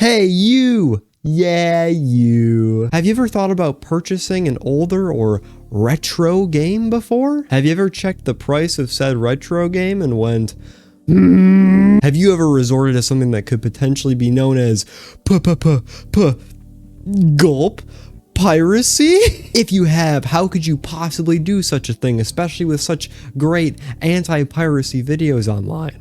Hey, you! Yeah, you. Have you ever thought about purchasing an older or retro game before? Have you ever checked the price of said retro game and went, Have you ever resorted to something that could potentially be known as gulp piracy? If you have, how could you possibly do such a thing, especially with such great anti-piracy videos online?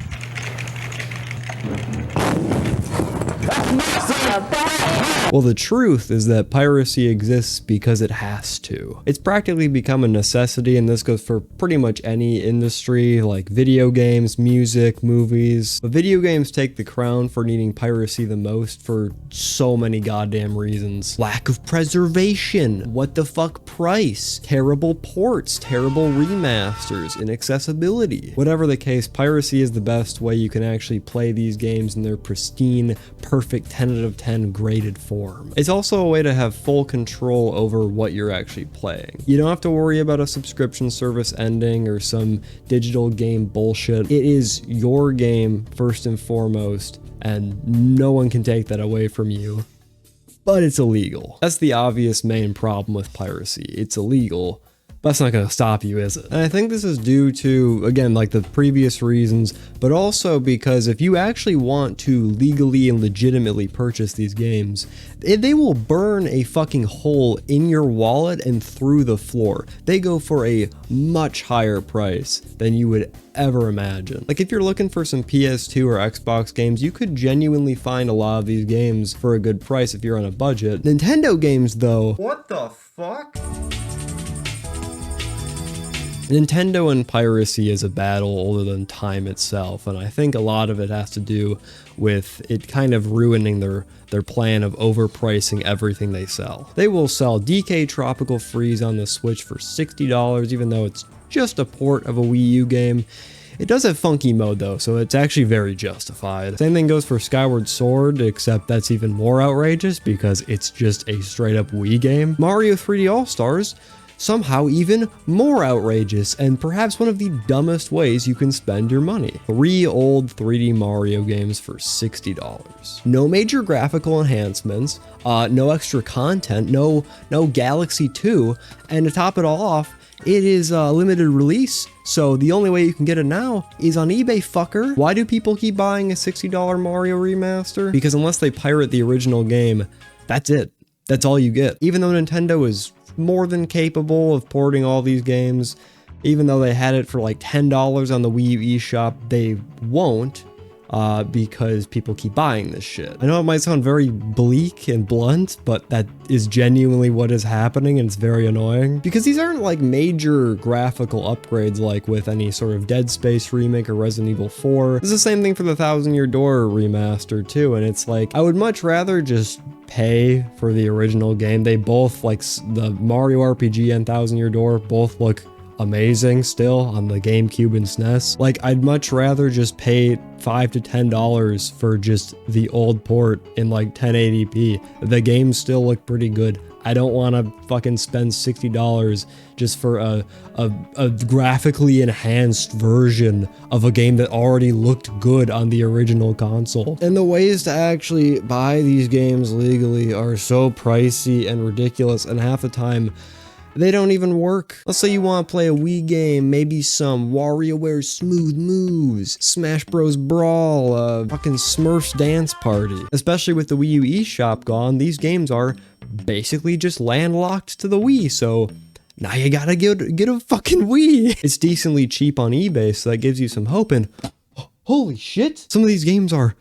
Well, the truth is that piracy exists because it has to. It's practically become a necessity, and this goes for pretty much any industry, like video games, music, movies. But video games take the crown for needing piracy the most for so many goddamn reasons. Lack of preservation, what the fuck price, terrible ports, terrible remasters, inaccessibility. Whatever the case, piracy is the best way you can actually play these games in their pristine, perfect 10 out of 10 graded form. It's also a way to have full control over what you're actually playing. You don't have to worry about a subscription service ending or some digital game bullshit. It is your game first and foremost, and no one can take that away from you. But it's illegal. That's the obvious main problem with piracy. It's illegal. That's not going to stop you, is it? And I think this is due to, again, like the previous reasons, but also because if you actually want to legally and legitimately purchase these games, they will burn a fucking hole in your wallet and through the floor. They go for a much higher price than you would ever imagine. Like if you're looking for some PS2 or Xbox games, you could genuinely find a lot of these games for a good price if you're on a budget. Nintendo games though, what the fuck? Nintendo and piracy is a battle older than time itself, and I think a lot of it has to do with it kind of ruining their plan of overpricing everything they sell. They will sell DK Tropical Freeze on the Switch for $60, even though it's just a port of a Wii U game. It does have funky mode though, so it's actually very justified. Same thing goes for Skyward Sword, except that's even more outrageous because it's just a straight up Wii game. Mario 3D All-Stars, somehow even more outrageous, and perhaps one of the dumbest ways you can spend your money. 3 old 3D Mario games for $60. No major graphical enhancements, no extra content, no Galaxy 2, and to top it all off, it is a limited release, so the only way you can get it now is on eBay, fucker. Why do people keep buying a $60 Mario remaster? Because unless they pirate the original game, that's it. That's all you get. Even though Nintendo is more than capable of porting all these games, even though they had it for like $10 on the Wii U eShop, they won't because people keep buying this shit. I know it might sound very bleak and blunt, but that is genuinely what is happening, and it's very annoying because these aren't like major graphical upgrades like with any sort of Dead Space remake or Resident Evil 4. It's the same thing for the Thousand Year Door remaster too, and it's like I would much rather just pay for the original game. They both, like the Mario RPG and Thousand Year Door, both look amazing still on the GameCube and SNES. Like I'd much rather just pay $5 to $10 for just the old port in like 1080p. The games still look pretty good. I don't want to fucking spend $60 just for a graphically enhanced version of a game that already looked good on the original console. And the ways to actually buy these games legally are so pricey and ridiculous, and half the time they don't even work. Let's say you want to play a Wii game, maybe some WarioWare Smooth Moves, Smash Bros. Brawl, fucking Smurfs Dance Party. Especially with the Wii U eShop gone, these games are basically just landlocked to the Wii, so now you gotta get a fucking Wii. It's decently cheap on eBay, so that gives you some hope, and holy shit, some of these games are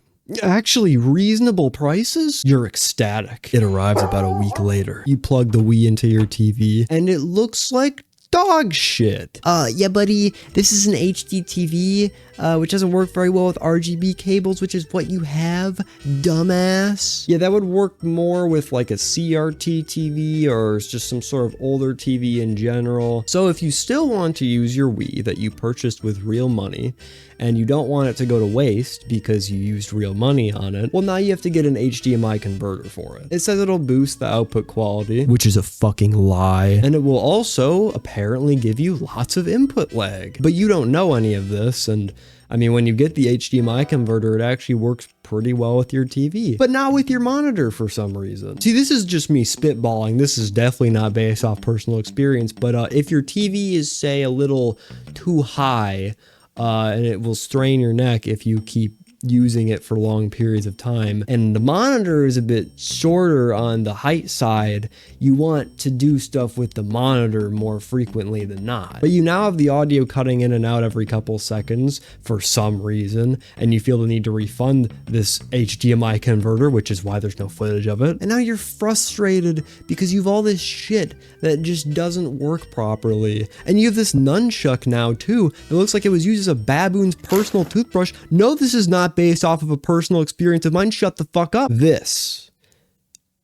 actually reasonable prices. You're ecstatic. It arrives about a week later. You plug the Wii into your TV, and it looks like dog shit. Yeah, buddy, this is an HD TV, which doesn't work very well with RGB cables, which is what you have, dumbass. Yeah, that would work more with like a CRT TV or just some sort of older TV in general. So if you still want to use your Wii that you purchased with real money, and you don't want it to go to waste because you used real money on it, well, now you have to get an HDMI converter for it. It says it'll boost the output quality, which is a fucking lie, and it will also apparently give you lots of input lag. But you don't know any of this, and I mean, when you get the HDMI converter, it actually works pretty well with your TV, but not with your monitor for some reason. See, this is just me spitballing. This is definitely not based off personal experience, but if your TV is, say, a little too high, and it will strain your neck if you keep using it for long periods of time, and the monitor is a bit shorter on the height side, you want to do stuff with the monitor more frequently than not. But you now have the audio cutting in and out every couple seconds for some reason, and you feel the need to refund this HDMI converter, which is why there's no footage of it. And now you're frustrated because you have all this shit that just doesn't work properly. And you have this nunchuck now too. It looks like it was used as a baboon's personal toothbrush. No, this is not based off of a personal experience of mine. Shut the fuck up. This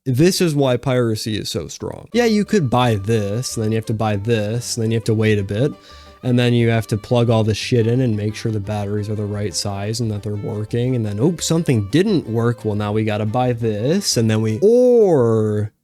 is why piracy is so strong. Yeah, you could buy this, and then you have to buy this, and then you have to wait a bit, and then you have to plug all the shit in and make sure the batteries are the right size and that they're working, and then, oops, something didn't work. Well, now we gotta buy this, and then or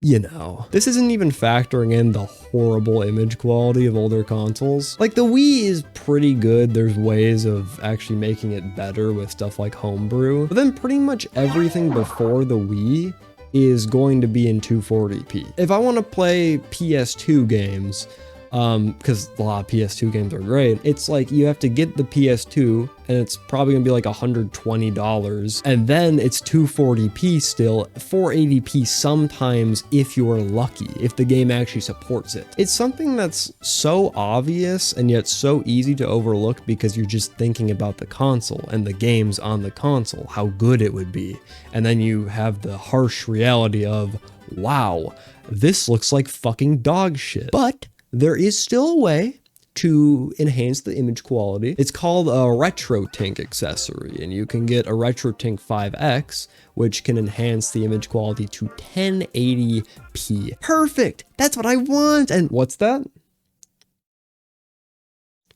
you know, this isn't even factoring in the horrible image quality of older consoles. Like, the Wii is pretty good. There's ways of actually making it better with stuff like homebrew, but then pretty much everything before the Wii is going to be in 240p. If I want to play PS2 games, because a lot of PS2 games are great, it's like you have to get the PS2 and it's probably gonna be like $120, and then it's 240p still, 480p sometimes if you're lucky, if the game actually supports it. It's something that's so obvious and yet so easy to overlook because you're just thinking about the console and the games on the console, how good it would be. And then you have the harsh reality of, wow, this looks like fucking dog shit. But there is still a way to enhance the image quality. It's called a RetroTink accessory, and you can get a RetroTink 5X, which can enhance the image quality to 1080p. Perfect! That's what I want! And what's that?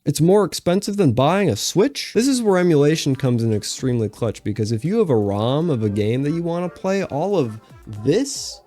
It's more expensive than buying a Switch? This is where emulation comes in extremely clutch, because if you have a ROM of a game that you want to play, all of this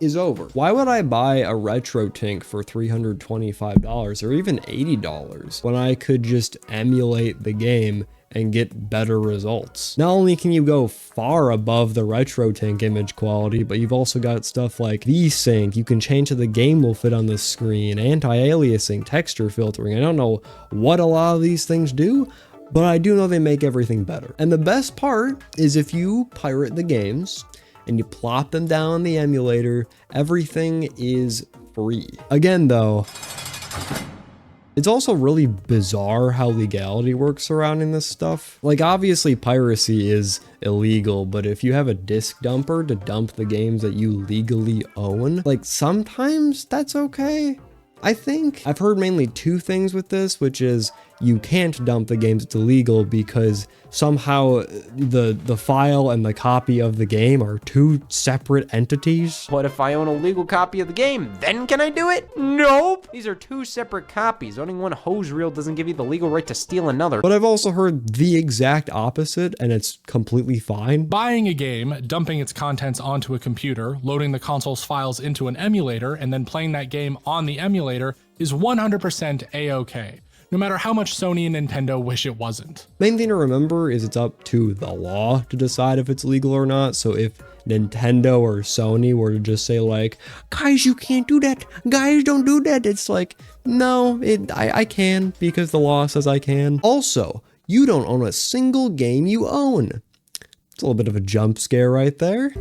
is over. Why would I buy a RetroTink for $325 or even $80 when I could just emulate the game and get better results? Not only can you go far above the RetroTink image quality, but you've also got stuff like VSync. You can change how the game will fit on the screen, anti-aliasing, texture filtering. I don't know what a lot of these things do, but I do know they make everything better. And the best part is if you pirate the games and you plop them down on the emulator, everything is free. Again though, it's also really bizarre how legality works surrounding this stuff. Like, obviously piracy is illegal, but if you have a disc dumper to dump the games that you legally own, like, sometimes that's okay. I think I've heard mainly two things with this, which is you can't dump the games, it's illegal because somehow the file and the copy of the game are two separate entities. What if I own a legal copy of the game? Then can I do it? Nope! These are two separate copies. Owning one hose reel doesn't give you the legal right to steal another. But I've also heard the exact opposite, and it's completely fine. Buying a game, dumping its contents onto a computer, loading the console's files into an emulator, and then playing that game on the emulator is 100% a-okay. No matter how much Sony and Nintendo wish it wasn't. Main thing to remember is it's up to the law to decide if it's legal or not. So if Nintendo or Sony were to just say like, guys, you can't do that, guys, don't do that, it's like, no, I can because the law says I can. Also, you don't own a single game you own. It's a little bit of a jump scare right there.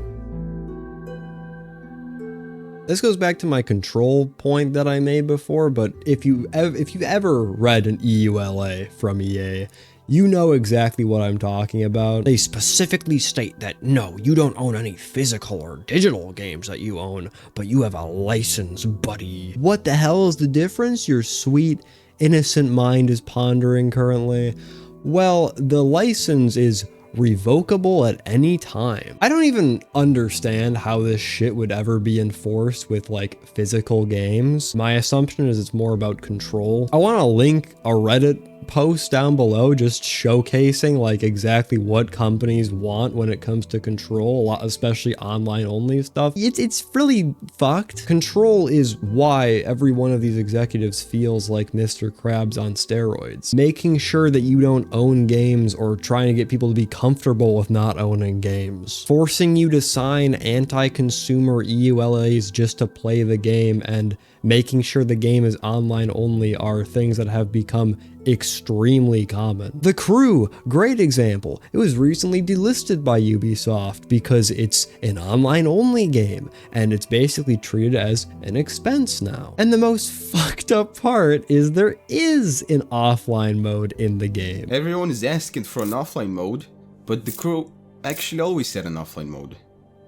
This goes back to my control point that I made before, but if you've ever read an EULA from EA, you know exactly what I'm talking about. They specifically state that, no, you don't own any physical or digital games that you own, but you have a license, buddy. What the hell is the difference? Your sweet, innocent mind is pondering currently. Well, the license is revocable at any time. I don't even understand how this shit would ever be enforced with like physical games. My assumption is it's more about control. I want to link a Reddit post down below just showcasing like exactly what companies want when it comes to Control, a lot, especially online only stuff. It's really fucked. Control is why every one of these executives feels like Mr. Krabs on steroids. Making sure that you don't own games or trying to get people to be comfortable with not owning games. Forcing you to sign anti-consumer EULAs just to play the game, and making sure the game is online only are things that have become extremely common. The Crew, great example. It was recently delisted by Ubisoft because it's an online only game and it's basically treated as an expense now. And the most fucked up part is there is an offline mode in the game. Everyone is asking for an offline mode, but the Crew actually always had an offline mode.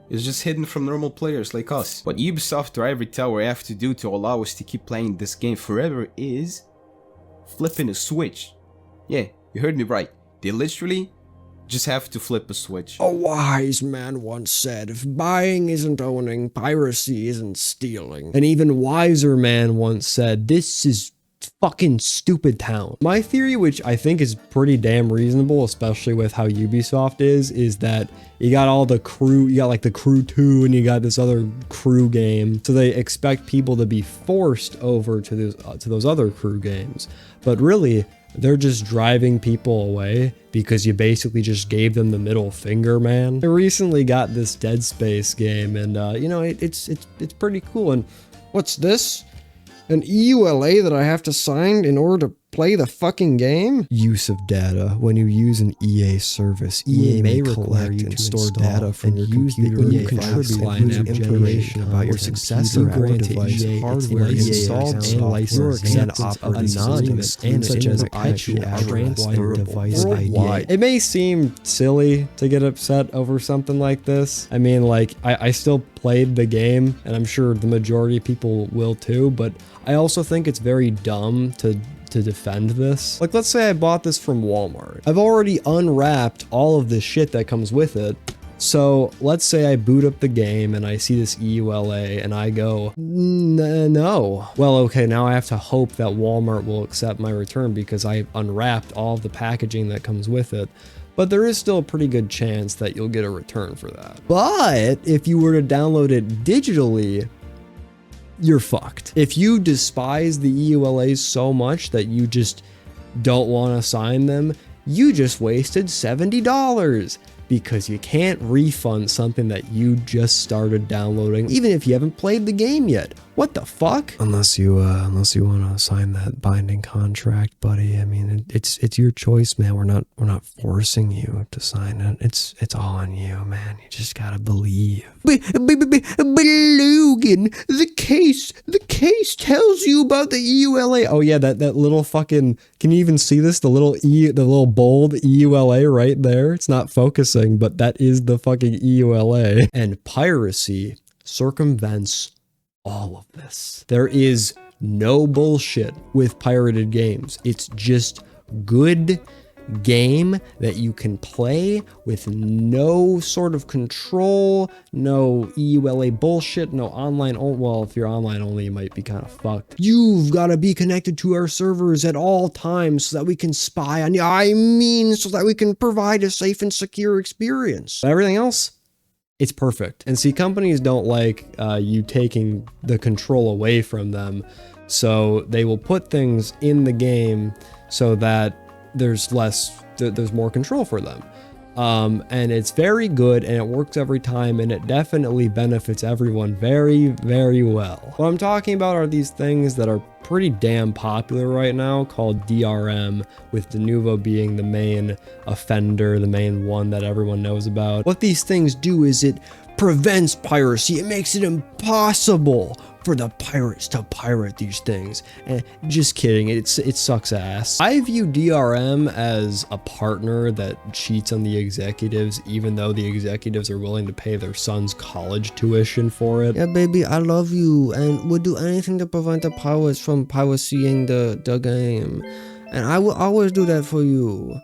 It's just hidden from normal players like us. What Ubisoft or Ivory Tower have to do to allow us to keep playing this game forever is flipping a switch. Yeah, you heard me right. They literally just have to flip a switch. A wise man once said, if buying isn't owning, piracy isn't stealing. An even wiser man once said, this is fucking stupid town. My theory, which I think is pretty damn reasonable, especially with how Ubisoft is that you got all the Crew, you got like the Crew 2 and you got this other Crew game. So they expect people to be forced over to those other Crew games. But really, they're just driving people away because you basically just gave them the middle finger, man. I recently got this Dead Space game and you know, it's pretty cool. And what's this? An EULA that I have to sign in order to play the fucking game? Use of data. When you use an EA service, EA may collect and store data from your computer. When you contribute information about your successor device, hardware installed and licensed and anonymous, and such as IP address, device ID. It may seem silly to get upset over something like this. I mean, like, I still played the game, and I'm sure the majority of people will too, but I also think it's very dumb to defend this. Like, let's say I bought this from Walmart. I've already unwrapped all of this shit that comes with it. So let's say I boot up the game and I see this EULA and I go, no. Well, okay, now I have to hope that Walmart will accept my return because I unwrapped all of the packaging that comes with it. But there is still a pretty good chance that you'll get a return for that. But if you were to download it digitally, you're fucked. If you despise the EULAs so much that you just don't want to sign them, you just wasted $70 because you can't refund something that you just started downloading, even if you haven't played the game yet. What the fuck? Unless you want to sign that binding contract, buddy. I mean, it's your choice, man. We're not forcing you to sign it. It's all on you, man. You just gotta believe. But Logan, the case tells you about the EULA. Oh yeah, that little fucking. Can you even see this? The little bold EULA right there. It's not focusing, but that is the fucking EULA. And piracy circumvents all of this. There is no bullshit with pirated games. It's just good game that you can play with no sort of control, no EULA bullshit, no online. Well, if you're online only, you might be kind of fucked. You've got to be connected to our servers at all times so that we can spy on you. I mean, so that we can provide a safe and secure experience. But everything else, it's perfect. And see, companies don't like you taking the control away from them, so they will put things in the game so that there's more control for them. And it's very good and it works every time and it definitely benefits everyone very, very well. What I'm talking about are these things that are pretty damn popular right now called DRM, with Denuvo being the main offender, the main one that everyone knows about. What these things do is it prevents piracy. It makes it impossible for the pirates to pirate these things. Just kidding, it sucks ass. I view DRM as a partner that cheats on the executives, even though the executives are willing to pay their son's college tuition for it. Yeah, baby, I love you and would do anything to prevent the pirates from piracying the game. And I will always do that for you.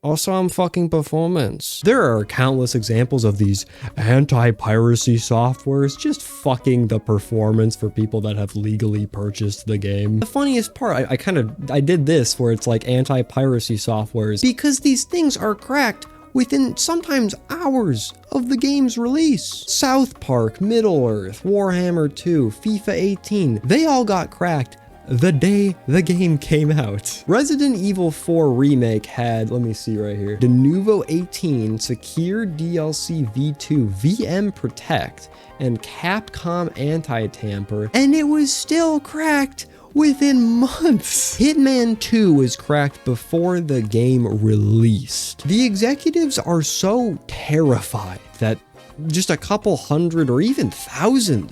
awesome fucking performance. There are countless examples of these anti-piracy softwares just fucking the performance for people that have legally purchased the game. The funniest part, I did this where it's like anti-piracy softwares because these things are cracked within sometimes hours of the game's release. South Park, Middle-earth, Warhammer 2, FIFA 18, they all got cracked the day the game came out. Resident Evil 4 Remake had, let me see right here, De Nouveau 18, Secure DLC V2, VM Protect, and Capcom Anti-Tamper, and it was still cracked within months. Hitman 2 was cracked before the game released. The executives are so terrified that just a couple hundred or even thousands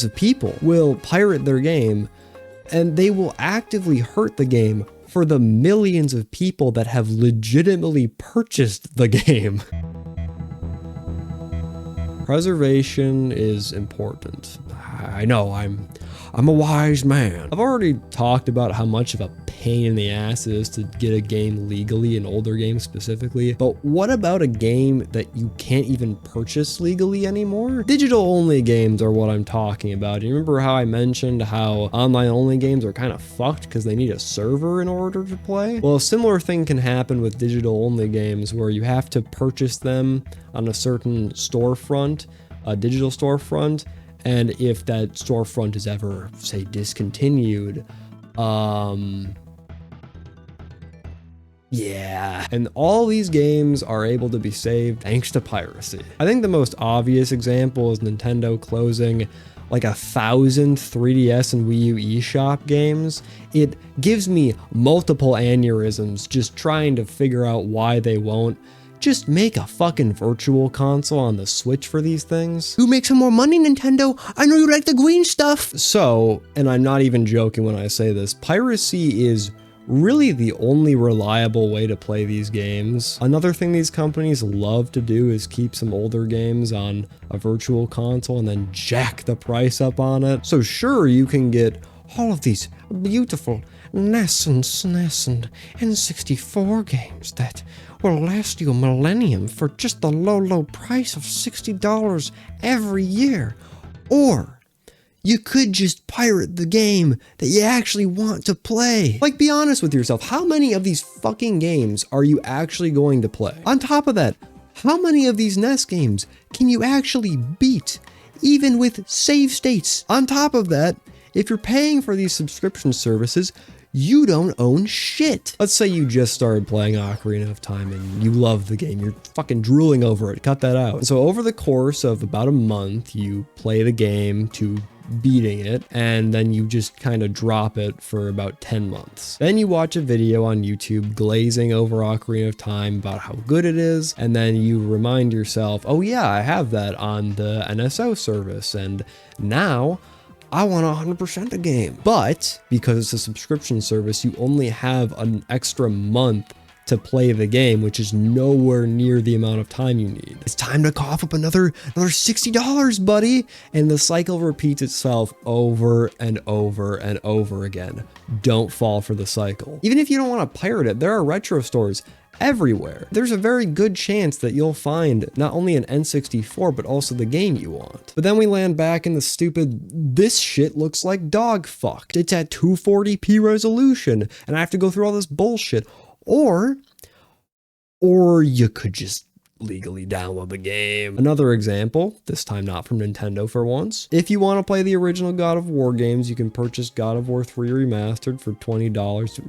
of people will pirate their game, and they will actively hurt the game for the millions of people that have legitimately purchased the game. Preservation is important. I know, I'm a wise man. I've already talked about how much of a pain in the ass it is to get a game legally, an older game specifically, but what about a game that you can't even purchase legally anymore? Digital only games are what I'm talking about. You remember how I mentioned how online only games are kind of fucked because they need a server in order to play? Well, a similar thing can happen with digital only games where you have to purchase them on a certain storefront, a digital storefront, and if that storefront is ever, say, discontinued, yeah. And all these games are able to be saved thanks to piracy. I think the most obvious example is Nintendo closing like 1,000 3DS and Wii U eShop games. It gives me multiple aneurysms just trying to figure out why they won't just make a fucking virtual console on the Switch for these things. Who makes some more money, Nintendo? I know you like the green stuff. So, and I'm not even joking when I say this, piracy is really the only reliable way to play these games. Another thing these companies love to do is keep some older games on a virtual console and then jack the price up on it. So sure, you can get all of these beautiful NES and SNES and N64 games that will last you a millennium for just the low price of $60 every year. Or you could just pirate the game that you actually want to play. Like, be honest with yourself. How many of these fucking games are you actually going to play? On top of that, how many of these NES games can you actually beat, even with save states? On top of that, if you're paying for these subscription services, you don't own shit. Let's say you just started playing Ocarina of Time and you love the game. You're fucking drooling over it. Cut that out. So over the course of about a month, you play the game to beating it, and then you just kind of drop it for about 10 months. Then you watch a video on YouTube glazing over Ocarina of Time about how good it is, and then you remind yourself, oh yeah, I have that on the NSO service, and now I want to 100% the game. But because it's a subscription service, you only have an extra month to play the game, which is nowhere near the amount of time you need. It's time to cough up another $60, buddy. And the cycle repeats itself over and over and over again. Don't fall for the cycle. Even if you don't want to pirate it, there are retro stores everywhere. There's a very good chance that you'll find not only an N64, but also the game you want. But then we land back in the stupid, this shit looks like dog fuck. It's at 240p resolution, and I have to go through all this bullshit. Or you could just legally download the game. Another example, this time not from Nintendo for once. If you want to play the original God of War games, you can purchase God of War 3 Remastered for $20.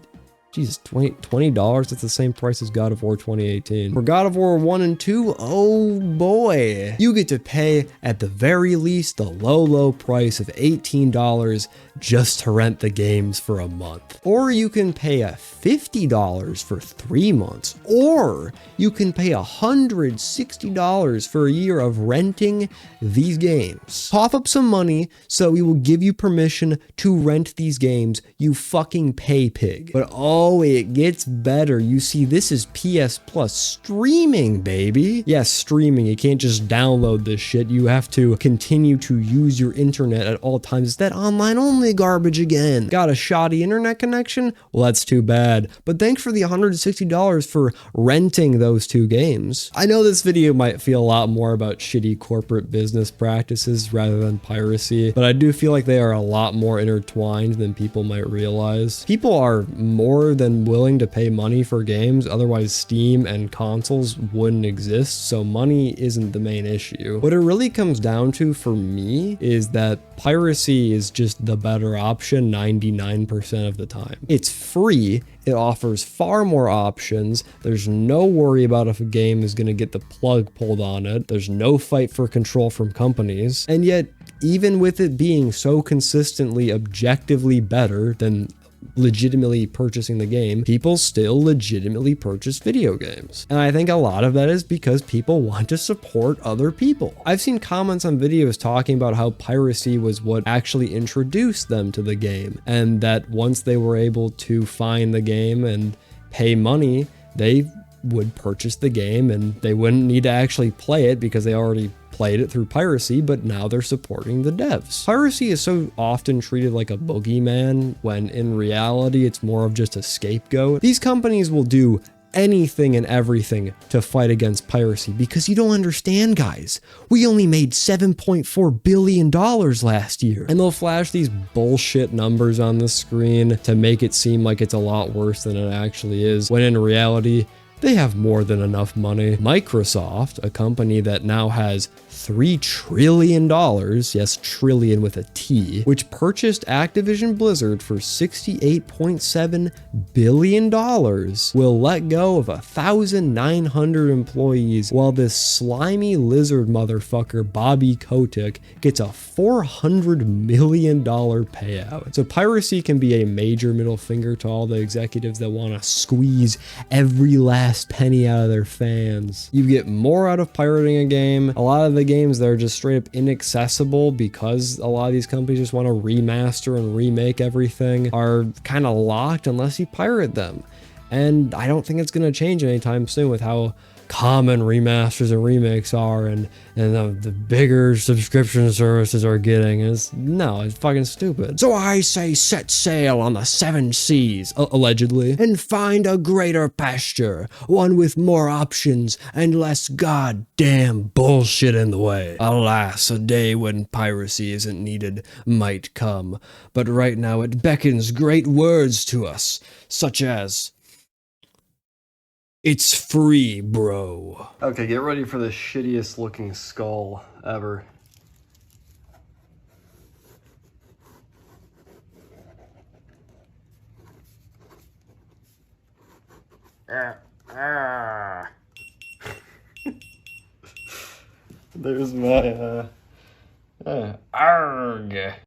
Jesus, $20? That's the same price as God of War 2018. For God of War 1 and 2, oh boy. You get to pay, at the very least, the low price of $18 just to rent the games for a month. Or you can pay $50 for 3 months. Or you can pay $160 for a year of renting these games. Cough up some money so we will give you permission to rent these games, you fucking pay pig. But oh Oh, it gets better. You see, this is PS Plus streaming, baby. Yes, streaming. You can't just download this shit. You have to continue to use your internet at all times. It's that online only garbage again. Got a shoddy internet connection? Well, that's too bad. But thanks for the $160 for renting those 2 games. I know this video might feel a lot more about shitty corporate business practices rather than piracy, but I do feel like they are a lot more intertwined than people might realize. People are more than willing to pay money for games, otherwise Steam and consoles wouldn't exist, so money isn't the main issue. What it really comes down to for me is that piracy is just the better option 99% of the time. It's free, it offers far more options, there's no worry about if a game is going to get the plug pulled on it, there's no fight for control from companies, and yet even with it being so consistently objectively better than legitimately purchasing the game, people still legitimately purchase video games. And I think a lot of that is because people want to support other people. I've seen comments on videos talking about how piracy was what actually introduced them to the game, and that once they were able to find the game and pay money, they would purchase the game and they wouldn't need to actually play it because they already played it through piracy, but now they're supporting the devs. Piracy is so often treated like a boogeyman when in reality it's more of just a scapegoat. These companies will do anything and everything to fight against piracy because you don't understand, guys. We only made $7.4 billion last year. And they'll flash these bullshit numbers on the screen to make it seem like it's a lot worse than it actually is, when in reality, they have more than enough money. Microsoft, a company that now has $3 trillion, yes, trillion with a T, which purchased Activision Blizzard for $68.7 billion, will let go of 1,900 employees while this slimy lizard motherfucker Bobby Kotick gets a $400 million payout. So piracy can be a major middle finger to all the executives that want to squeeze every last penny out of their fans. You get more out of pirating a game. A lot of the games that are just straight up inaccessible because a lot of these companies just want to remaster and remake everything are kind of locked unless you pirate them. And I don't think it's going to change anytime soon with how common remasters and remakes are and the bigger subscription services are getting. It's fucking stupid. So I say set sail on the 7 seas, allegedly, and find a greater pasture, one with more options and less goddamn bullshit in the way. Alas, a day when piracy isn't needed might come, but right now it beckons great words to us, such as, "It's free, bro." Okay, get ready for the shittiest looking skull ever. There's my, arg.